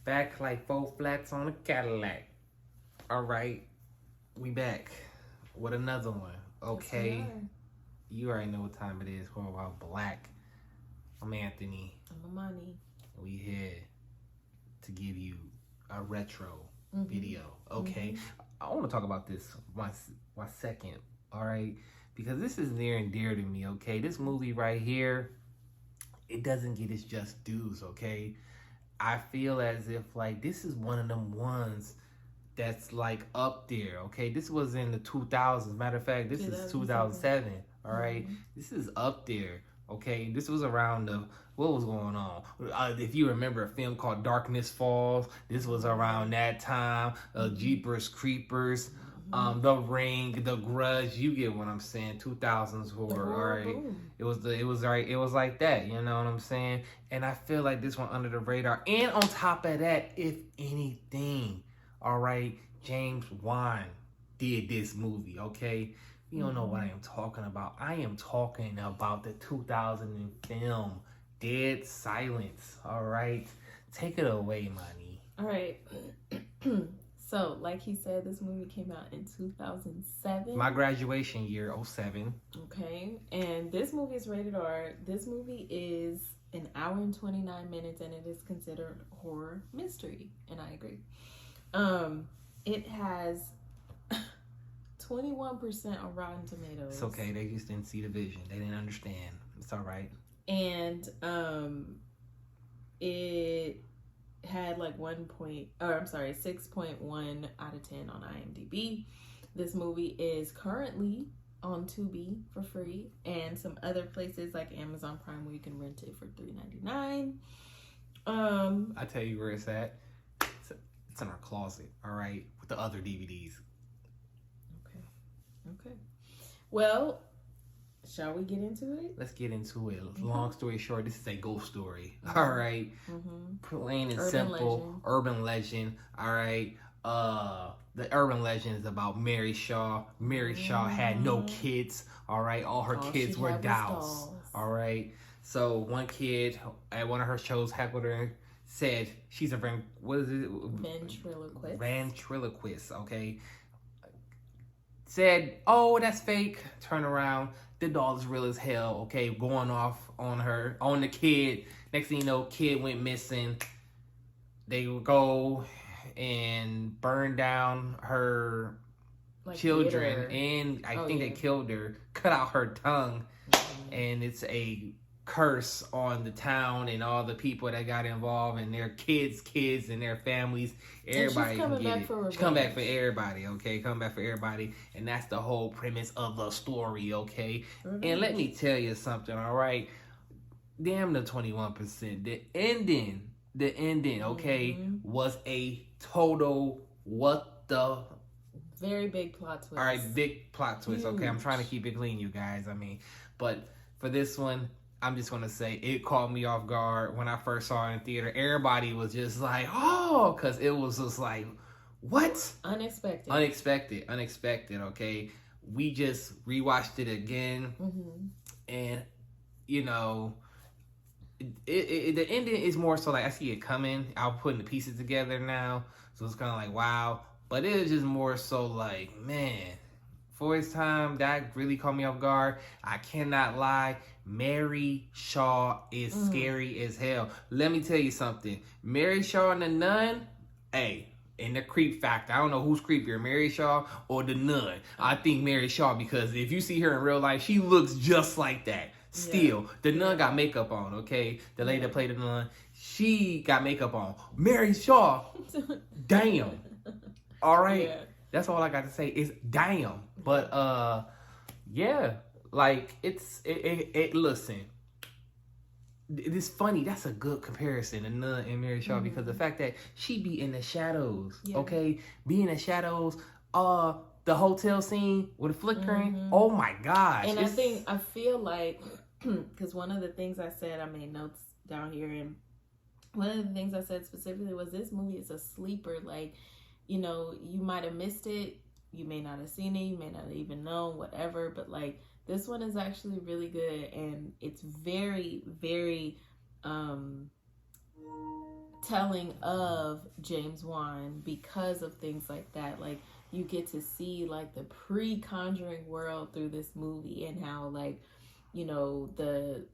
Back like 4 flats on a Cadillac. All right, we back with another one. Okay, Yes, you already know what time it is. We're about black. I'm Anthony. I'm Amani. We here to give you a retro Mm-hmm. video. Okay, I want to talk about this my second. All right, because this is near and dear to me. Okay, this movie right here, it doesn't get its just dues. Okay, I feel as if like this is one of them ones that's like up there. Okay, this was in the 2000s. Matter of fact, this is 2007. All right, this is up there. Okay, this was around the what was going on. If you remember a film called Darkness Falls, this was around that time. Jeepers Creepers, The Ring, The Grudge. You get what I'm saying? 2000s horror. All right, it was like that. You know what I'm saying? And I feel like this one under the radar. And on top of that, if anything, all right, James Wan did this movie. Okay, you don't know what I am talking about. I am talking about the 2000 film Dead Silence. All right, take it away, Money. All right. So, like he said, this movie came out in 2007. My graduation year, 07. Okay, and this movie is rated R. This movie is an hour and 29 minutes, and it is considered horror mystery, and I agree. It has 21% on Rotten Tomatoes. It's okay. They just didn't see the vision. They didn't understand. It's all right. And it had like 6.1 out of 10 on IMDb. This movie is currently on Tubi for free and some other places like Amazon Prime where you can rent it for $3.99. I tell you where it's at. It's in our closet, all right, with the other DVDs. Okay. Well, shall we get into it? Let's get into it. Long story short, this is a ghost story. All right. Plain and simple. Urban legend. All right. The urban legend is about Mary Shaw. Mary Shaw had no kids. All right. All her kids were dolls. All right. So one kid at one of her shows heckled her, said she's a ventriloquist. Okay. Said, oh, that's fake. Turn around. The doll is real as hell. Okay, going off on her, on the kid. Next thing you know, kid went missing. They would go and burn down her children. And I think they killed her. Cut out her tongue. And it's a curse on the town and all the people that got involved and their kids and their families. Everybody can get it. She's come back for everybody, okay? Come back for everybody. And that's the whole premise of the story, okay? And let me tell you something, all right? Damn the 21%. The ending, okay, was a total what the... Very big plot twist. All right, big plot twist, okay? I'm trying to keep it clean, you guys. I mean, but for this one, I'm just going to say it caught me off guard when I first saw it in theater. Everybody was just like, oh, because it was just like, what? Unexpected, okay? We just rewatched it again. And, you know, the ending is more so like I see it coming. I'm putting the pieces together now. So it's kind of like, wow. But it is just more so like, man, for its time, that really caught me off guard. I cannot lie. Mary Shaw is scary as hell. Let me tell you something. Mary Shaw and the Nun, hey, and the creep factor. I don't know who's creepier, Mary Shaw or the Nun. I think Mary Shaw, because if you see her in real life, she looks just like that. Still, the Nun got makeup on, okay? The lady that played the Nun, she got makeup on. Mary Shaw, damn. All right. Yeah. That's all I got to say is damn. But yeah, like it listen. It's funny. That's a good comparison, the Nun and Mary Shaw, because the fact that she be in the shadows, okay? Be in the shadows. The hotel scene with the flickering. Oh my gosh. And I feel like, because one of the things I said, I made notes down here, and one of the things I said specifically was this movie is a sleeper. Like, you know, you might have missed it. You may not have seen it. You may not even know, whatever. But, like, this one is actually really good. And it's very, very telling of James Wan because of things like that. Like, you get to see like the pre-Conjuring world through this movie, and how, like, you know, the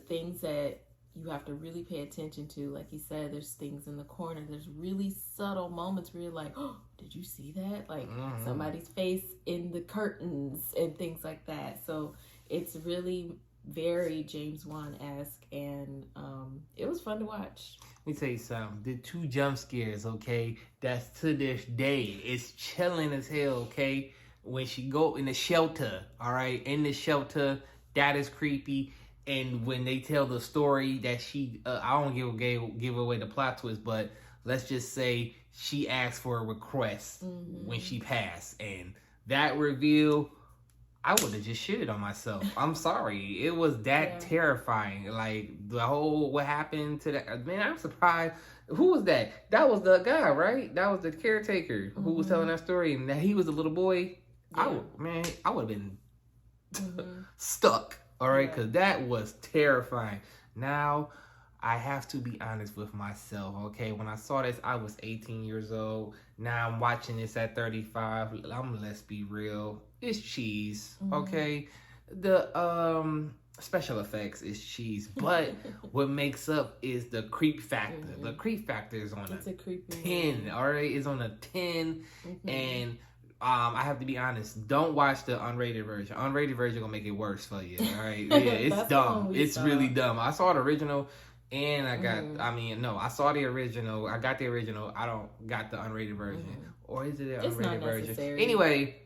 things that you have to really pay attention to. Like you said, there's things in the corner. There's really subtle moments where you're like, oh, did you see that? Like, somebody's face in the curtains and things like that. So it's really very James Wan-esque, and it was fun to watch. Let me tell you something. The 2 jump scares, okay, that's to this day. It's chilling as hell, okay? When she go in the shelter, all right? In the shelter, that is creepy. And when they tell the story that she, I don't give away the plot twist, but let's just say she asked for a request when she passed. And that reveal, I would have just shitted on myself. I'm sorry. It was that terrifying. Like, the whole, what happened to that, man, I'm surprised. Who was that? That was the guy, right? That was the caretaker who was telling that story, and that he was a little boy. Yeah. I would have been stuck, all right? Because that was terrifying. Now, I have to be honest with myself, okay? When I saw this, I was 18 years old. Now I'm watching this at 35. Let's be real. It's cheese, okay? The special effects is cheese, but what makes up is the creep factor. The creep factor is on a 10, all right? It's on a 10, and I have to be honest. Don't watch the unrated version. Unrated version gonna make it worse for you, all right? Yeah, it's dumb. It's really dumb. I saw the original. And I got, I saw the original. I got the original. I don't got the unrated version. Or is it an unrated version? Anyway,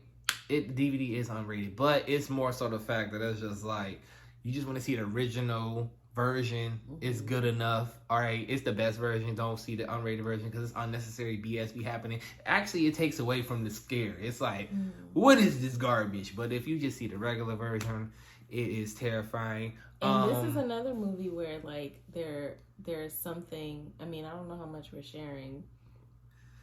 DVD is unrated. But it's more so the fact that it's just like, you just want to see the original version. It's good enough. All right, it's the best version. Don't see the unrated version because it's unnecessary BS be happening. Actually, it takes away from the scare. It's like, what is this garbage? But if you just see the regular version, it is terrifying. And this is another movie where, like, there's something. I mean, I don't know how much we're sharing.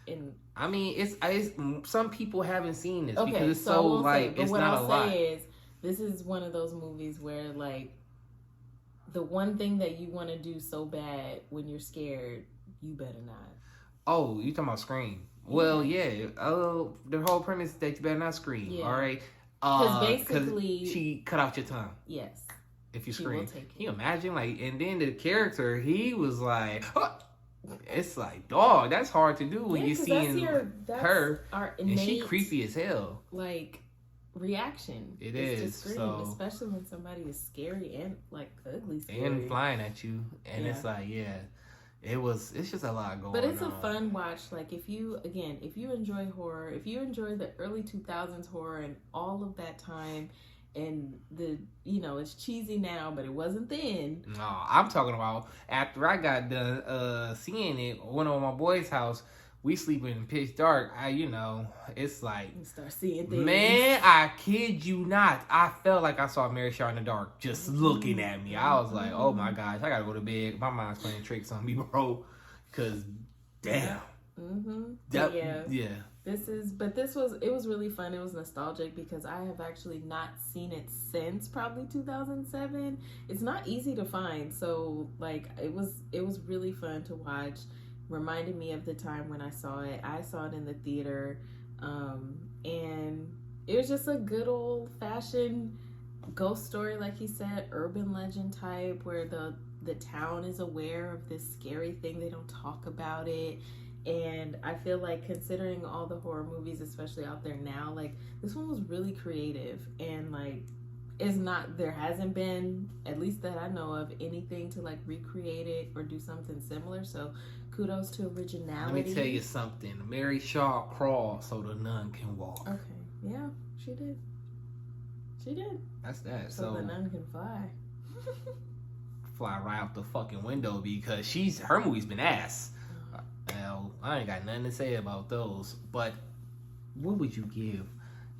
It's some people haven't seen this because it's so like it's not a lot. What I'll say is, this is one of those movies where, like, the one thing that you want to do so bad when you're scared, you better not. Oh, you talking about Scream? Well, yeah. Oh, the whole premise is that you better not scream. Yeah. All right. Because basically, she cut out your tongue. Yes. If you scream, can you imagine? Like, and then the character, he was like, huh. It's like, dog, that's hard to do when you're seeing her, and she creepy as hell. Like, reaction. It is to scream, so, especially when somebody is scary and like ugly, scary. And flying at you, and it's like, it's just a lot going on. But it's a fun watch. Like, if you enjoy horror, if you enjoy the early 2000s horror and all of that time, and it's cheesy now, but it wasn't then. No, I'm talking about after I got done seeing it, went over my boy's house. We sleeping in pitch dark. It's like, you start seeing things. Man, I kid you not. I felt like I saw Mary Shaw in the dark just looking at me. I was like, oh my gosh, I gotta go to bed. My mind's playing tricks on me, bro. Cause damn. Yeah. It was really fun. It was nostalgic because I have actually not seen it since probably 2007. It's not easy to find, so like it was really fun to watch. Reminded me of the time when I saw it. I saw it in the theater, and it was just a good old fashioned ghost story, like he said, urban legend type, where the town is aware of this scary thing. They don't talk about it. And I feel like, considering all the horror movies, especially out there now, like, this one was really creative, and like, there hasn't been, at least that I know of, anything to like recreate it or do something similar. So kudos to originality. Let me tell you something. Mary Shaw crawled so the nun can walk. Okay. Yeah, she did. That's that. So the nun can fly. Fly right out the fucking window because her movie's been ass. Well, I ain't got nothing to say about those. But what would you give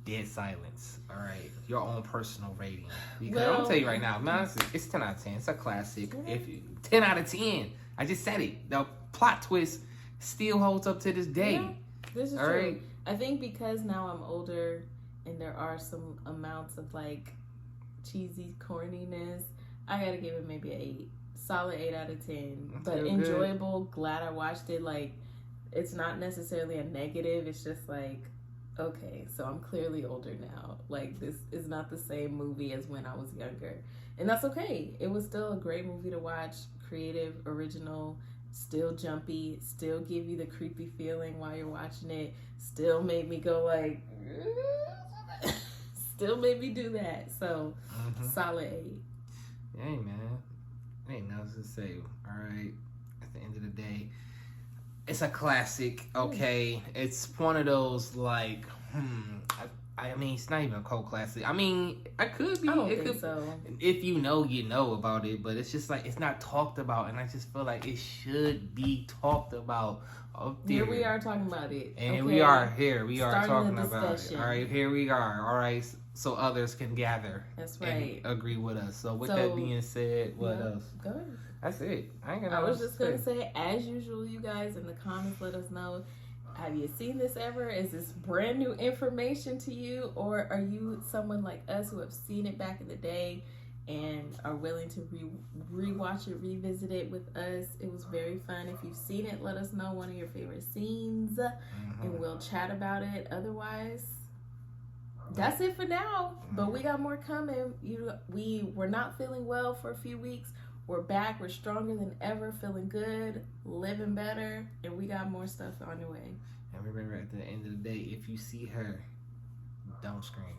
Dead Silence? All right, your own personal rating. Because I'm gonna tell you right now, man, it's 10 out of 10. It's a classic. If 10 out of 10, I just said it. The plot twist still holds up to this day. Yeah, this is true. Right? I think because now I'm older and there are some amounts of like cheesy corniness, I gotta give it maybe an 8. solid 8 out of 10. That's But real enjoyable. Glad I watched it. Like, it's not necessarily a negative. It's just like, okay, so I'm clearly older now. Like, this is not the same movie as when I was younger. And that's okay. It was still a great movie to watch. Creative, original, still jumpy, still give you the creepy feeling while you're watching it. Still made me go like, still made me do that. So, solid 8. Hey, man. Ain't nothing else to say. All right. At the end of the day, it's a classic. Okay. It's one of those, like, I mean, it's not even a cult classic. I mean, I could be. I don't think so. If you know about it, but it's just like it's not talked about, and I just feel like it should be talked about. Here we are talking about it, and okay? we are here. We are Starting talking the about it. discussion. All right, here we are. All right, so others can gather. That's right. And agree with us. So with that being said, what else? Go ahead. That's it. I was just gonna say, as usual, you guys in the comments, let us know. Have you seen this ever? Is this brand new information to you? Or are you someone like us who have seen it back in the day and are willing to rewatch it, revisit it with us? It was very fun. If you've seen it, let us know one of your favorite scenes and we'll chat about it. Otherwise, that's it for now. But we got more coming. We were not feeling well for a few weeks. We're back. We're stronger than ever, feeling good, living better, and we got more stuff on the way. And remember, at the end of the day, if you see her, don't scream.